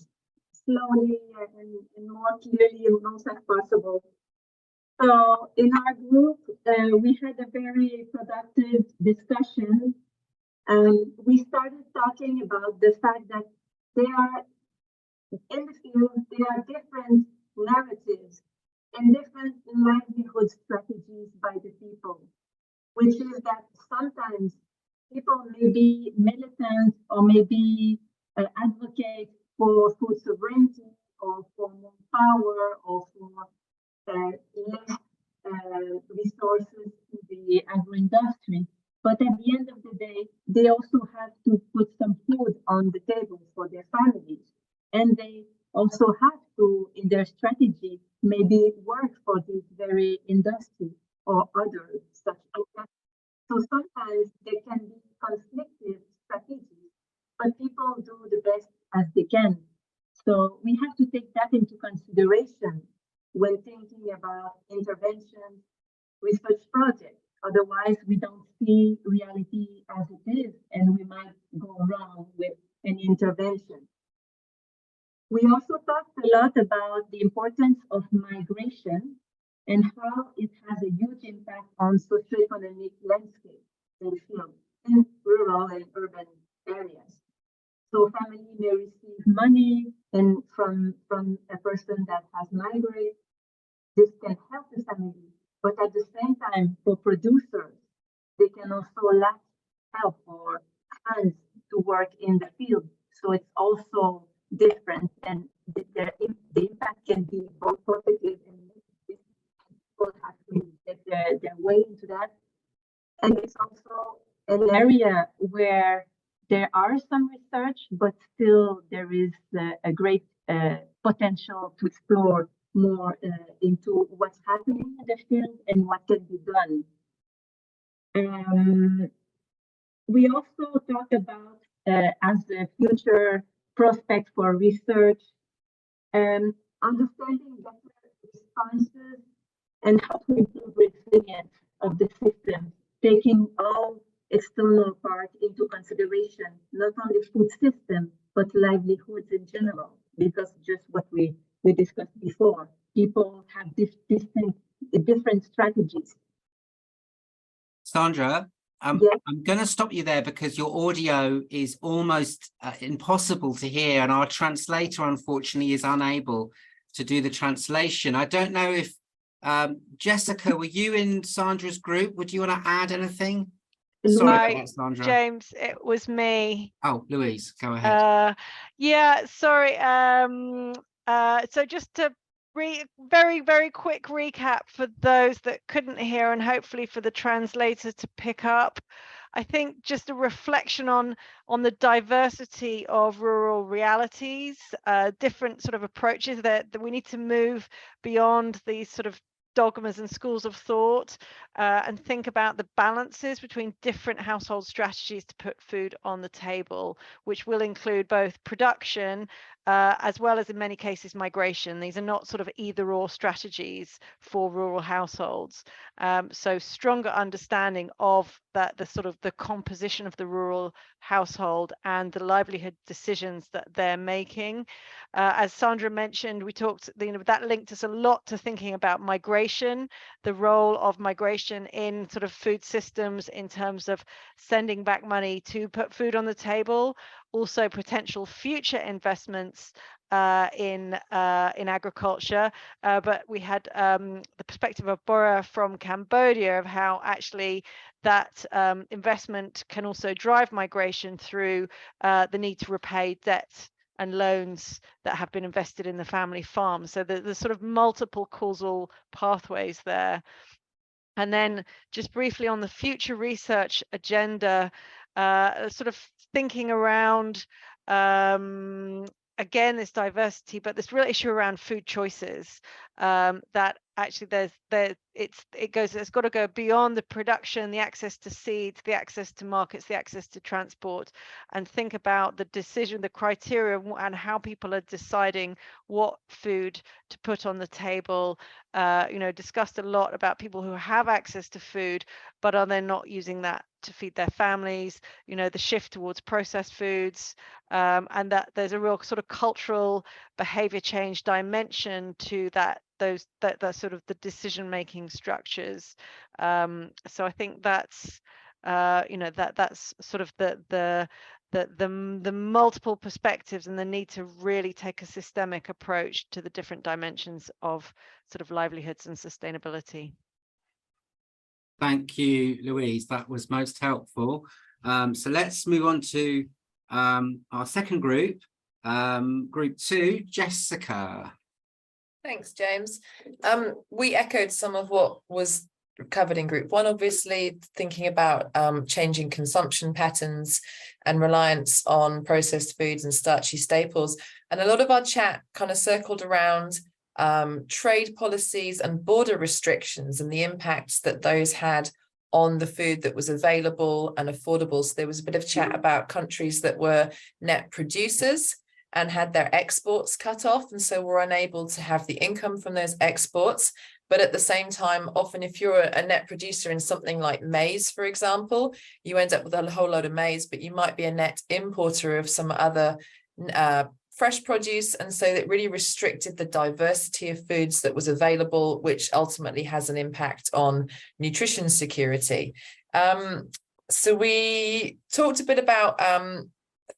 slowly and more clearly and most as possible. So in our group, we had a very productive discussion. We started talking about the fact that there are, in the field, there are different narratives and different livelihood strategies by the people, which is that sometimes people may be militant or maybe advocate for food sovereignty or for more power or for less resources to the agro-industry. But at the end of the day, they also have to put some food on the table for their families. And they also have to, in their strategy, maybe work for this very industry or other such industry. So sometimes they can be conflicted strategies, but people do the best as they can. So we have to take that into consideration when thinking about interventions, research projects. Otherwise, we don't see reality as it is, and we might go wrong with an intervention. We also talked a lot about the importance of migration and how it has a huge impact on socioeconomic landscape in the field, in rural and urban areas. So family may receive money and from a person that has migrated. This can help the family, but at the same time, for producers, they can also lack help or hands to work in the field. So it's also different, and the impact can be both positive and negative. People have to get their way into that. And it's also an area where there are some research, but still there is a great potential to explore more into what's happening in the field and what can be done. We also talked about as a future prospect for research, understanding better responses and how to improve resilience of the system, taking all external parts into consideration, not only food system, but livelihoods in general, because just what we discussed before, people have different strategies. Sandra, Yes. I'm going to stop you there because your audio is almost impossible to hear, and our translator, unfortunately, is unable to do the translation. I don't know if, Jessica, were you in Sandra's group? Would you want to add anything? Sorry about that, Sandra. James, it was me. Oh, Louise, go ahead. Yeah, sorry. So just to very, very quick recap for those that couldn't hear, and hopefully for the translator to pick up. I think just a reflection on the diversity of rural realities, different sort of approaches that we need to move beyond these sort of dogmas and schools of thought, and think about the balances between different household strategies to put food on the table, which will include both production as well as in many cases migration. These are not sort of either or strategies for rural households. So stronger understanding of the sort of the composition of the rural household and the livelihood decisions that they're making. As Sandra mentioned, we talked, that linked us a lot to thinking about migration, the role of migration in sort of food systems in terms of sending back money to put food on the table, also potential future investments in agriculture, but we had the perspective of Bora from Cambodia of how actually that investment can also drive migration through the need to repay debt and loans that have been invested in the family farm. So the sort of multiple causal pathways there. And then just briefly on the future research agenda, sort of thinking around again this diversity, but this real issue around food choices, that actually it's got to go beyond the production, the access to seeds, the access to markets, the access to transport, and think about the decision, the criteria, and how people are deciding what food to put on the table. Discussed a lot about people who have access to food, but are then not using that to feed their families, the shift towards processed foods, and that there's a real sort of cultural behavior change dimension to that sort of the decision-making structures. So I think that's that's sort of the multiple perspectives and the need to really take a systemic approach to the different dimensions of sort of livelihoods and sustainability. Thank you, Louise. That was most helpful. So let's move on to our second group, group 2, Jessica. Thanks, James. We echoed some of what was covered in group 1, obviously, thinking about changing consumption patterns and reliance on processed foods and starchy staples. And a lot of our chat kind of circled around trade policies and border restrictions and the impacts that those had on the food that was available and affordable. So there was a bit of chat about countries that were net producers and had their exports cut off, and so were unable to have the income from those exports. But at the same time, often if you're a net producer in something like maize, for example, you end up with a whole load of maize, but you might be a net importer of some other fresh produce, and so it really restricted the diversity of foods that was available, which ultimately has an impact on nutrition security. So we talked a bit about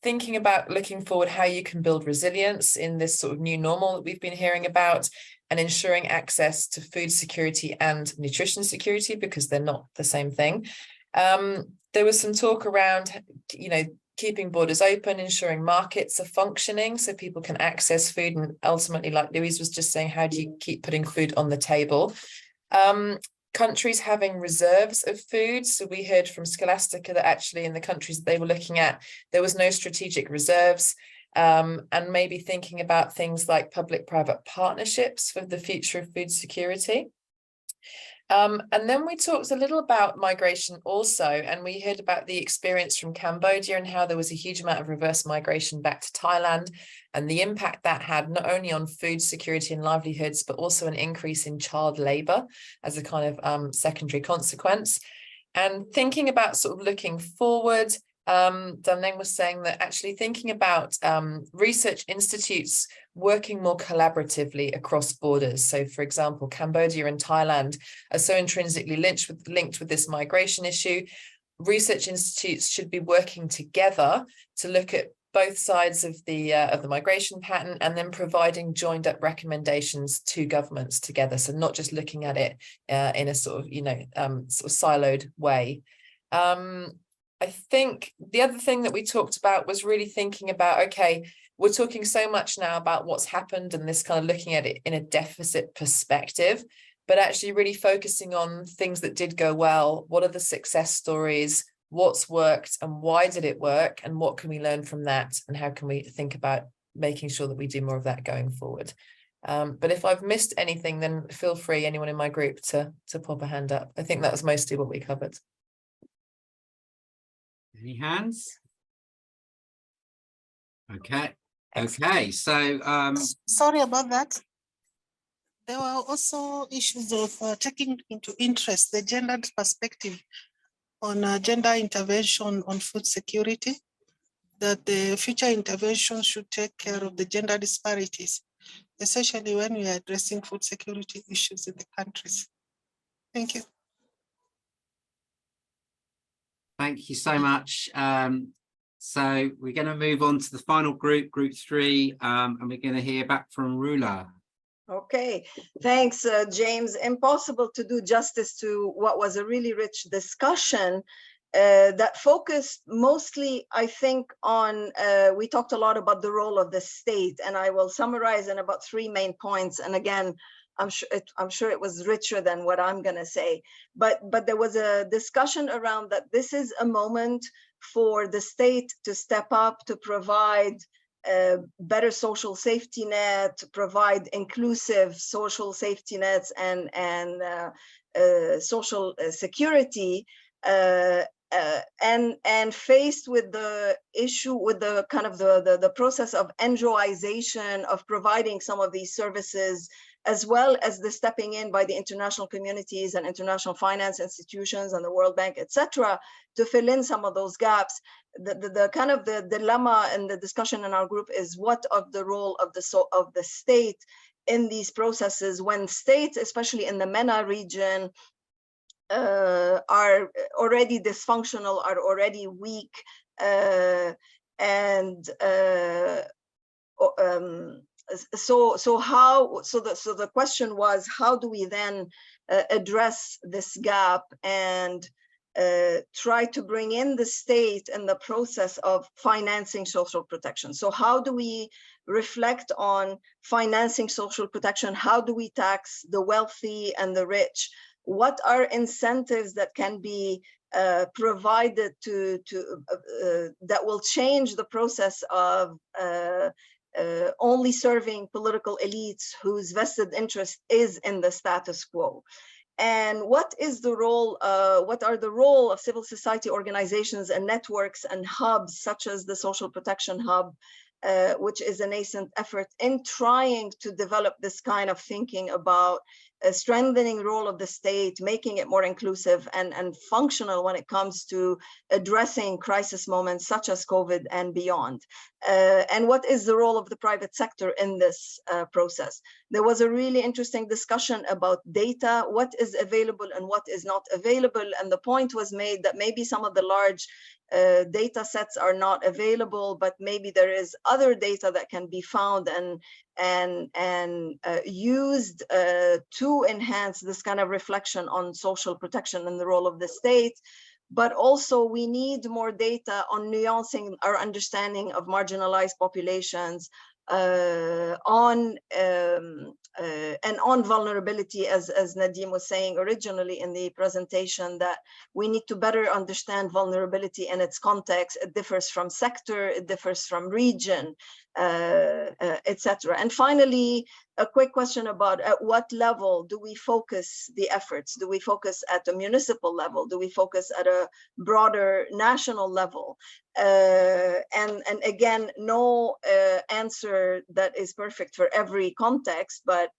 thinking about looking forward how you can build resilience in this sort of new normal that we've been hearing about, and ensuring access to food security and nutrition security, because they're not the same thing. There was some talk around, keeping borders open, ensuring markets are functioning so people can access food, and ultimately, like Louise was just saying, how do you keep putting food on the table? Countries having reserves of food. So we heard from Scholastica that actually in the countries that they were looking at, there was no strategic reserves, and maybe thinking about things like public-private partnerships for the future of food security. And then we talked a little about migration also, and we heard about the experience from Cambodia and how there was a huge amount of reverse migration back to Thailand, and the impact that had not only on food security and livelihoods, but also an increase in child labor as a kind of secondary consequence. And thinking about sort of looking forward, Damneng was saying that actually thinking about research institutes working more collaboratively across borders. So, for example, Cambodia and Thailand are so intrinsically linked with this migration issue. Research institutes should be working together to look at both sides of the migration pattern, and then providing joined up recommendations to governments together. So not just looking at it in a sort of siloed way. I think the other thing that we talked about was really thinking about, okay, we're talking so much now about what's happened and this kind of looking at it in a deficit perspective, but actually really focusing on things that did go well. What are the success stories? What's worked and why did it work? And what can we learn from that? And how can we think about making sure that we do more of that going forward? But if I've missed anything, then feel free, anyone in my group, to pop a hand up. I think that was mostly what we covered. Any hands? Okay. Okay, so Sorry about that. There were also issues of taking into interest the gendered perspective on gender intervention on food security, that the future intervention should take care of the gender disparities, especially when we are addressing food security issues in the countries. Thank you. thank you so much. So we're going to move on to the final group, group 3, and we're going to hear back from Rula. Okay, thanks, James. Impossible to do justice to what was a really rich discussion that focused mostly, I think, on, we talked a lot about the role of the state, and I will summarize in about 3 main points. And again, I'm sure it was richer than what I'm going to say. But there was a discussion around that this is a moment for the state to step up, to provide better social safety net, to provide inclusive social safety nets and social security, and faced with the issue, with the kind of the process of NGOization of providing some of these services, as well as the stepping in by the international communities and international finance institutions and the World Bank, etc., to fill in some of those gaps. The kind of the dilemma and the discussion in our group is what of the role of the state in these processes, when states, especially in the MENA region, are already dysfunctional, are already weak, so the question was, how do we then address this gap and try to bring in the state in the process of financing social protection? So how do we reflect on financing social protection? How do we tax the wealthy and the rich? What are incentives that can be provided that will change the process of only serving political elites whose vested interest is in the status quo? And what is the role, what are the role of civil society organizations and networks and hubs, such as the Social Protection Hub, which is a nascent effort in trying to develop this kind of thinking about a strengthening role of the state, making it more inclusive and functional when it comes to addressing crisis moments such as COVID and beyond. And what is the role of the private sector in this process? There was a really interesting discussion about data, what is available and what is not available. And the point was made that maybe some of the large data sets are not available, but maybe there is other data that can be found and used to enhance this kind of reflection on social protection and the role of the state. But also we need more data on nuancing our understanding of marginalized populations, on vulnerability, as Nadim was saying originally in the presentation, that we need to better understand vulnerability in its context. It differs from sector, it differs from region, etc. And finally, a quick question about at what level do we focus the efforts? Do we focus at the municipal level? Do we focus at a broader national level? And again, no answer that is perfect for every context, but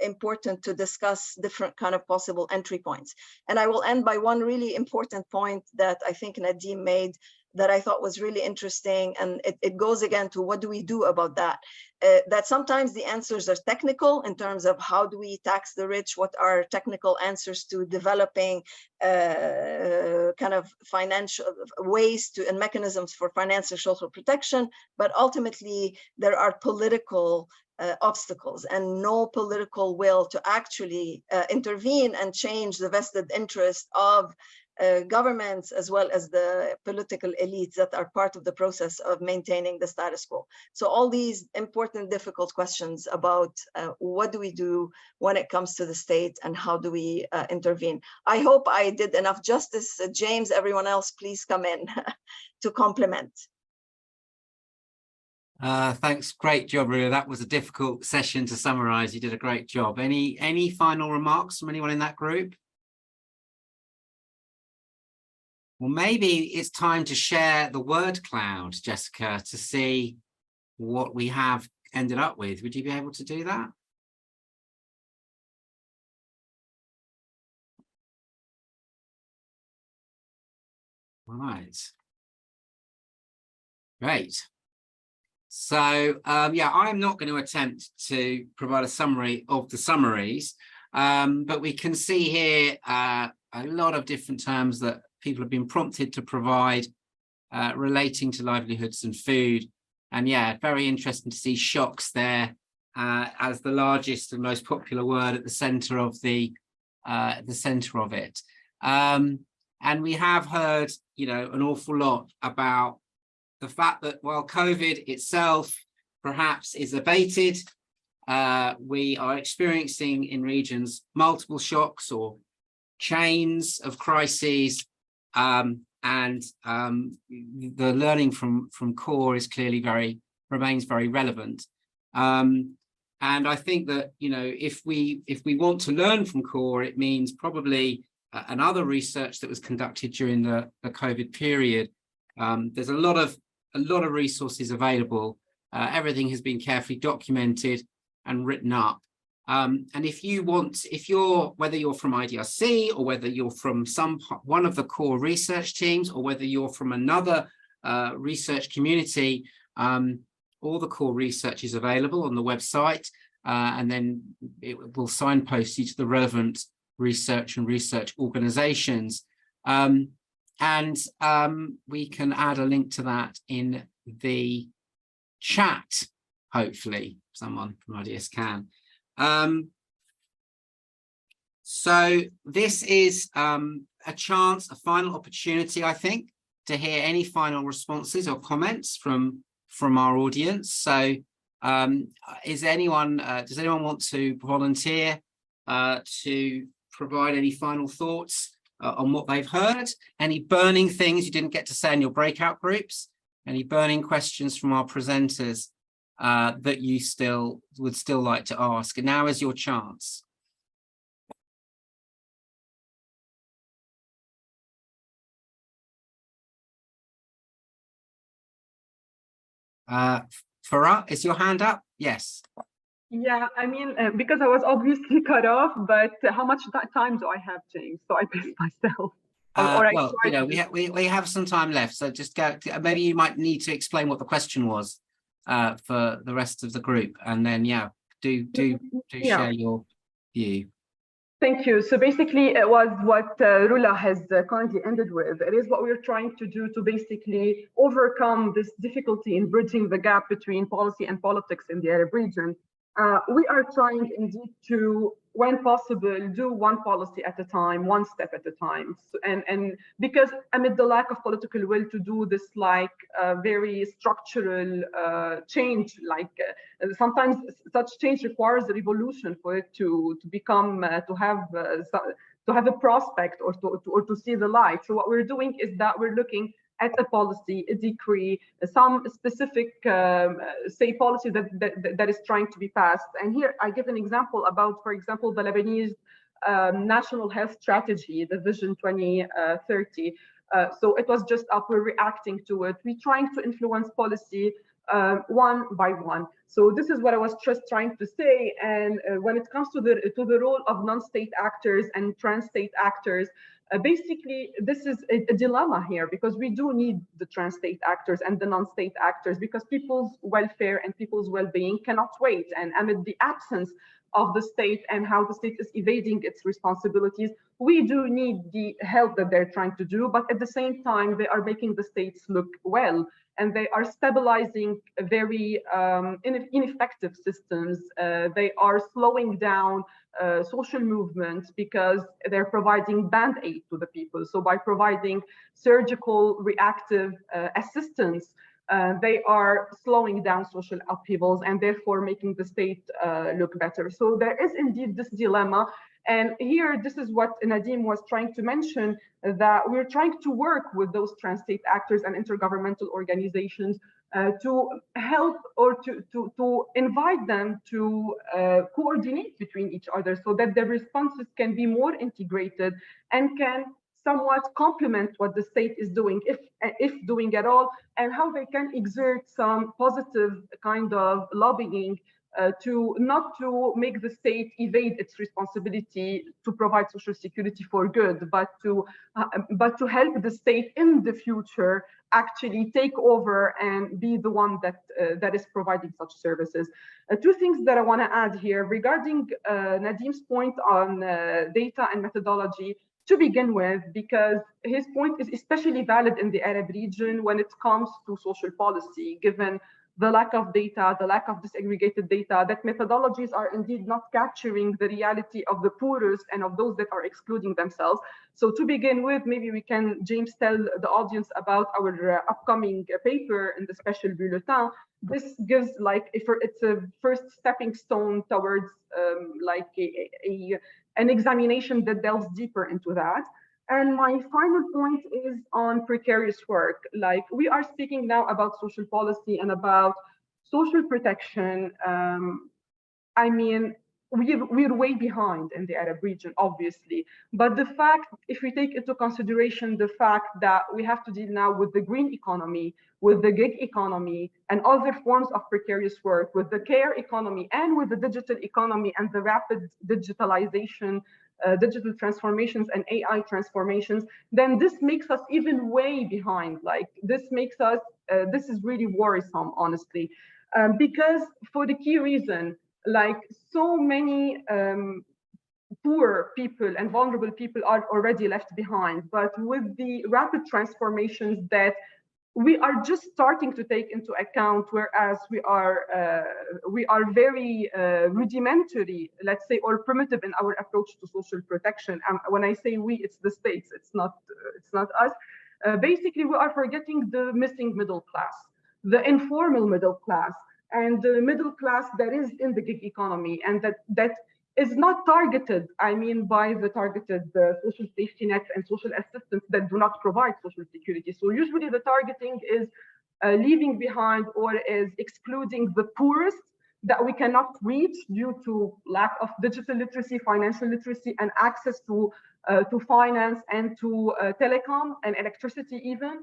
important to discuss different kind of possible entry points. And I will end by one really important point that I think Nadim made that I thought was really interesting. And it goes again to what do we do about that? That sometimes the answers are technical in terms of how do we tax the rich? What are technical answers to developing kind of financial ways to and mechanisms for financial social protection? But ultimately, there are political obstacles and no political will to actually intervene and change the vested interest of governments as well as the political elites that are part of the process of maintaining the status quo. So all these important, difficult questions about what do we do when it comes to the state and how do we intervene. I hope I did enough justice. James, everyone else, please come in to complement. Thanks, great job, Rua. That was a difficult session to summarize. You did a great job. Any final remarks from anyone in that group? Well, maybe it's time to share the word cloud, Jessica, to see what we have ended up with. Would you be able to do that? All right. Great. So, yeah, I'm not going to attempt to provide a summary of the summaries, but we can see here a lot of different terms that people have been prompted to provide relating to livelihoods and food. And yeah, very interesting to see shocks there as the largest and most popular word at the center of it. And we have heard, you know, an awful lot about the fact that while COVID itself perhaps is abated, we are experiencing in regions multiple shocks or chains of crises, and the learning from CORE is clearly remains very relevant. And I think that, you know, if we want to learn from CORE, it means probably another research that was conducted during the COVID period. There's a lot of resources available. Everything has been carefully documented and written up. And whether you're from IDRC or whether you're from one of the core research teams or whether you're from another research community, all the core research is available on the website, and then it will signpost you to the relevant research and research organizations. And we can add a link to that in the chat, hopefully someone from IDS can. So this is a chance, a final opportunity, I think, to hear any final responses or comments from our audience. So does anyone want to volunteer to provide any final thoughts on what they've heard? Any burning things you didn't get to say in your breakout groups? Any burning questions from our presenters that you would still like to ask? And now is your chance. Farah, is your hand up? Yes. Yeah, I mean, because I was obviously cut off, but how much time do I have, James? So I paced myself. Well, you know, we have some time left, so just maybe you might need to explain what the question was for the rest of the group, and then do share your view. Thank you. So basically, it was what Rula has currently ended with. It is what we're trying to do to basically overcome this difficulty in bridging the gap between policy and politics in the Arab region. We are trying indeed to, when possible, do one policy at a time, one step at a time. So, and because amid the lack of political will to do this very structural change, sometimes such change requires a revolution for it to become, to have a prospect or to see the light. So what we're doing is that we're looking at a policy, a decree, some specific, say, policy that is trying to be passed. And here I give an example about, for example, the Lebanese National Health Strategy, the Vision 2030. So it was just up, we're reacting to it. We're trying to influence policy one by one. So this is what I was just trying to say. And when it comes to the role of non-state actors and trans-state actors, basically, this is a dilemma here, because we do need the trans-state actors and the non-state actors, because people's welfare and people's well-being cannot wait. And amid the absence of the state and how the state is evading its responsibilities, we do need the help that they're trying to do, but at the same time, they are making the states look well, and they are stabilizing very ineffective systems. They are slowing down social movements because they're providing band-aid to the people. So by providing surgical reactive assistance, they are slowing down social upheavals and therefore making the state look better. So there is indeed this dilemma. And here, this is what Nadim was trying to mention, that we're trying to work with those trans-state actors and intergovernmental organizations to help or to invite them to coordinate between each other so that the responses can be more integrated and can somewhat complement what the state is doing, if doing at all, and how they can exert some positive kind of lobbying to not to make the state evade its responsibility to provide social security for good, but to help the state in the future actually take over and be the one that is providing such services. Two things that I want to add here regarding Nadim's point on data and methodology. To begin with, because his point is especially valid in the Arab region when it comes to social policy, given the lack of data, the lack of disaggregated data, that methodologies are indeed not capturing the reality of the poorest and of those that are excluding themselves. So to begin with, maybe we can, James, tell the audience about our upcoming paper in the special bulletin. This gives it's a first stepping stone towards an examination that delves deeper into that. And my final point is on precarious work. Like, we are speaking now about social policy and about social protection. I mean, we're way behind in the Arab region, obviously. But the fact, if we take into consideration the fact that we have to deal now with the green economy, with the gig economy, and other forms of precarious work, with the care economy, and with the digital economy and the rapid digitalization, digital transformations and AI transformations, then this makes us even way behind. Like, this makes us, this is really worrisome, honestly, because for the key reason, like, so many poor people and vulnerable people are already left behind. But with the rapid transformations that we are just starting to take into account, whereas we are very rudimentary, let's say, or primitive in our approach to social protection. When I say we, it's the states, it's not us. Basically, we are forgetting the missing middle class, the informal middle class, and the middle class that is in the gig economy, and that is not targeted, I mean, by the targeted social safety nets and social assistance that do not provide social security. So usually the targeting is leaving behind or is excluding the poorest that we cannot reach due to lack of digital literacy, financial literacy, and access to finance and to telecom and electricity even.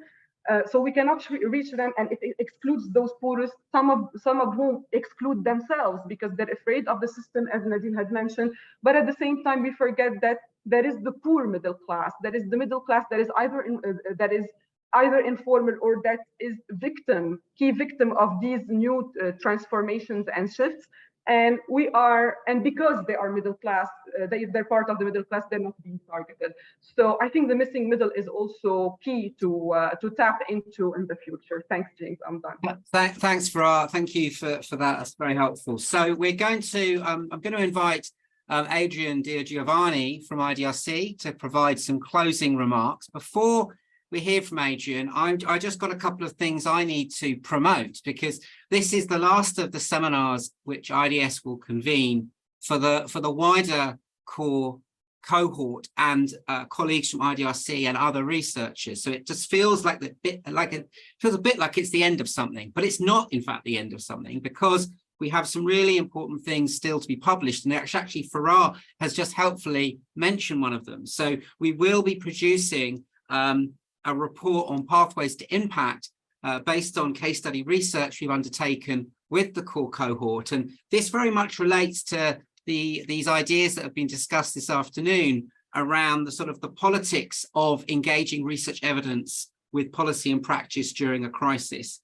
So we cannot reach them, and it excludes those poorest, some of whom exclude themselves because they're afraid of the system, as Nadim had mentioned. But at the same time, we forget that there is the poor middle class, that is the middle class that is either informal or that is key victim of these new transformations and shifts. And because they are middle class, they're part of the middle class, they're not being targeted. So I think the missing middle is also key to tap into in the future. Thanks, James. I'm done. Thanks, Farah. Thank you for that. That's very helpful. So we're going to, I'm going to invite Adrian Giovanni from IDRC to provide some closing remarks. Before we hear from Adrian, I just got a couple of things I need to promote, because this is the last of the seminars which IDS will convene for the wider core cohort and colleagues from IDRC and other researchers. So it just feels like a bit like it's the end of something, but it's not, in fact, the end of something, because we have some really important things still to be published, and actually Farah has just helpfully mentioned one of them. So we will be producing a report on pathways to impact based on case study research we've undertaken with the core cohort. And this very much relates to these ideas that have been discussed this afternoon around the sort of the politics of engaging research evidence with policy and practice during a crisis.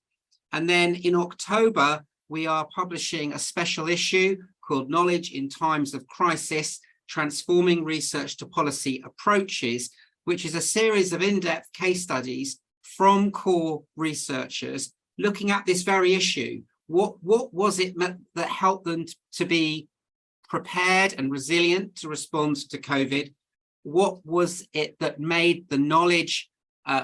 And then in October, we are publishing a special issue called Knowledge in Times of Crisis, Transforming Research to Policy Approaches, which is a series of in-depth case studies from core researchers looking at this very issue. What was it that helped them to be prepared and resilient to respond to COVID? What was it that made the knowledge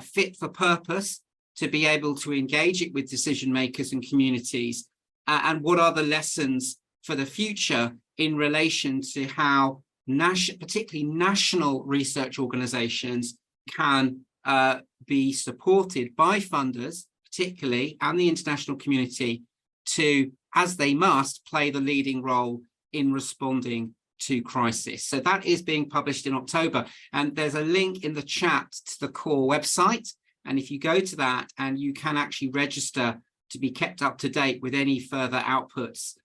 fit for purpose to be able to engage it with decision makers and communities? And what are the lessons for the future in relation to how particularly national research organizations can be supported by funders, particularly, and the international community to, as they must, play the leading role in responding to crisis. So that is being published in October, and there's a link in the chat to the core website. And if you go to that, and you can actually register to be kept up to date with any further outputs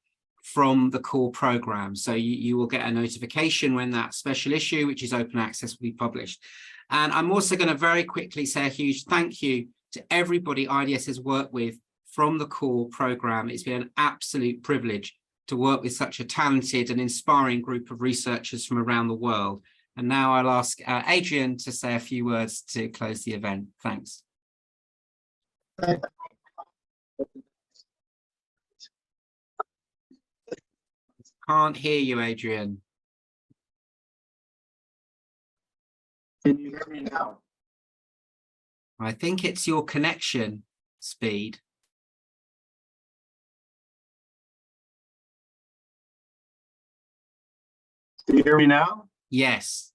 from the core program. So you will get a notification when that special issue, which is open access, will be published. And I'm also going to very quickly say a huge thank you to everybody IDS has worked with from the core program. It's been an absolute privilege to work with such a talented and inspiring group of researchers from around the world. And now I'll ask Adrian to say a few words to close the event. Thanks. Can't hear you, Adrian. Can you hear me now? I think it's your connection speed. Can you hear me now? Yes.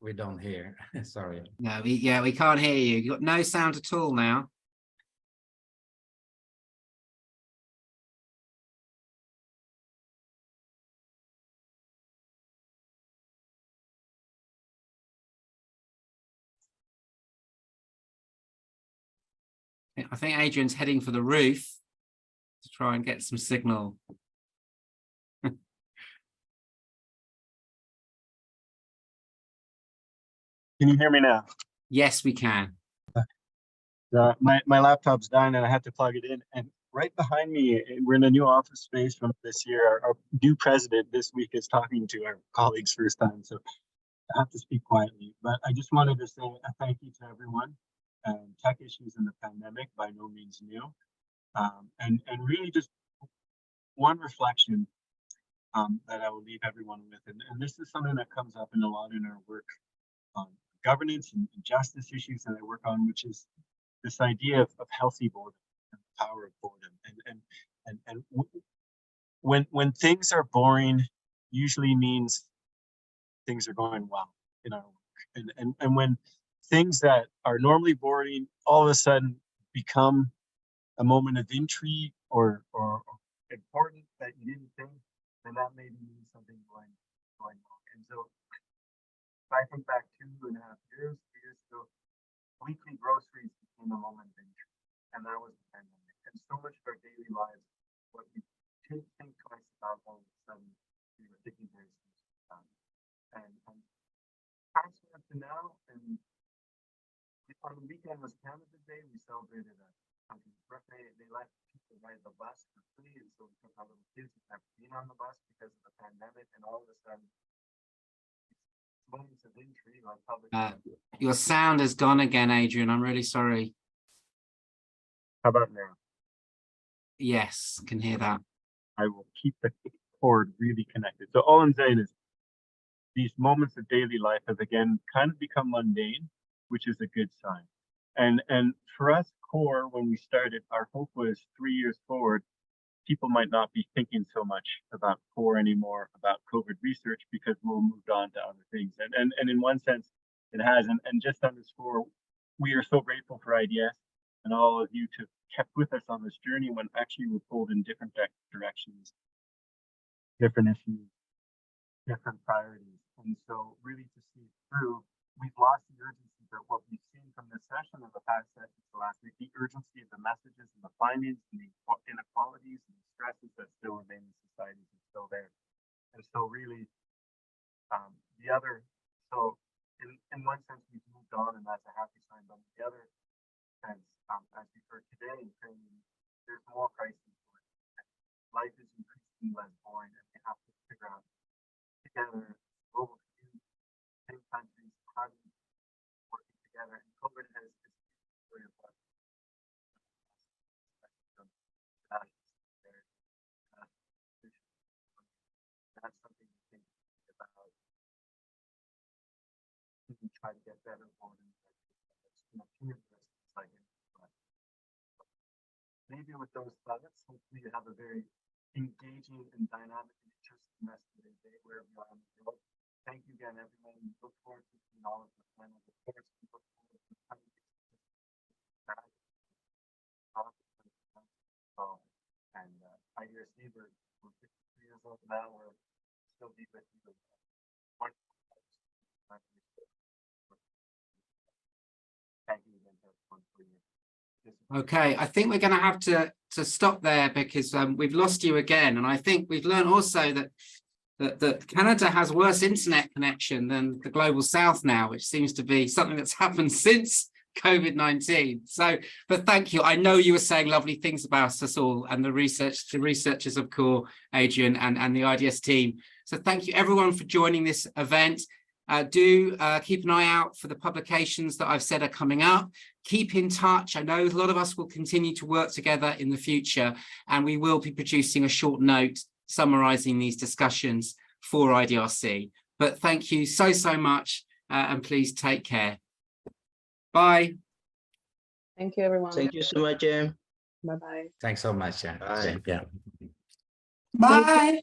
We don't hear. Sorry. No, we can't hear you. You've got no sound at all now. I think Adrian's heading for the roof to try and get some signal. Can you hear me now? Yes, we can. My laptop's dying and I had to plug it in. And right behind me, we're in a new office space from this year. Our new president this week is talking to our colleagues first time. So I have to speak quietly. But I just wanted to say a thank you to everyone. Tech issues in the pandemic, by no means new. And really just one reflection that I will leave everyone with. And this is something that comes up in a lot in our work on governance and justice issues that I work on, which is this idea of healthy boredom and the power of boredom. And when things are boring, usually means things are going well in our work. And when things that are normally boring all of a sudden become a moment of intrigue or important that you didn't think, then that maybe means something going wrong. And so if I think back 2.5 years ago, weekly groceries became a moment of intrigue, and that was the pandemic. And so much of our daily lives, what we didn't think twice about, all of a sudden we were thinking very seriously about. And fast forward to now, and on the weekend was Canada Day. We celebrated a country's birthday. They let people ride the bus for free, and so we took our little kids who never been on the bus because of the pandemic, and all of a sudden, moments of intrigue on public. Your sound has gone again, Adrian. I'm really sorry. How about now? Yes, can hear that. I will keep the cord really connected. So all I'm saying is these moments of daily life have again kind of become mundane, which is a good sign. And for us, core, when we started, our hope was 3 years forward, people might not be thinking so much about core anymore, about COVID research, because we'll move on to other things. And in one sense, it has. And just underscore, we are so grateful for IDS and all of you to kept with us on this journey when actually we're pulled in different directions, different issues, different priorities. And so really to see it through, we've lost the urgency, but what we've seen from this session and the past sessions the last week, the urgency of the messages and the findings and the inequalities and the stresses that still remain in societies is still there. And so really in one sense we've moved on, and that's a happy sign, but the other sense, as we've heard today in training, there's more crises. Life is increasingly less boring, and we have to figure out together, global community, same countries, how do that's something to think about. Try to get better for them. Maybe with those thoughts, hopefully you have a very engaging and dynamic and interesting rest of the day wherever you are in the world. Thank you again, everyone. We look forward to seeing all of the final reports. We look forward to and I hear Steve, we're 53 years old now. We're still deep with you. Thank you again, everyone, for your. Okay, I think we're going to have to stop there because we've lost you again, and I think we've learned also that Canada has worse internet connection than the global south now, which seems to be something that's happened since COVID-19. So, but thank you. I know you were saying lovely things about us all and the researchers of CORE, Adrian, and the IDS team. So thank you everyone for joining this event. Do keep an eye out for the publications that I've said are coming up. Keep in touch. I know a lot of us will continue to work together in the future, and we will be producing a short note summarizing these discussions for IDRC. But thank you so much, and please take care. Bye. Thank you, everyone. Thank you so much, Jim. Bye-bye. Thanks so much. Bye. Yeah. Bye.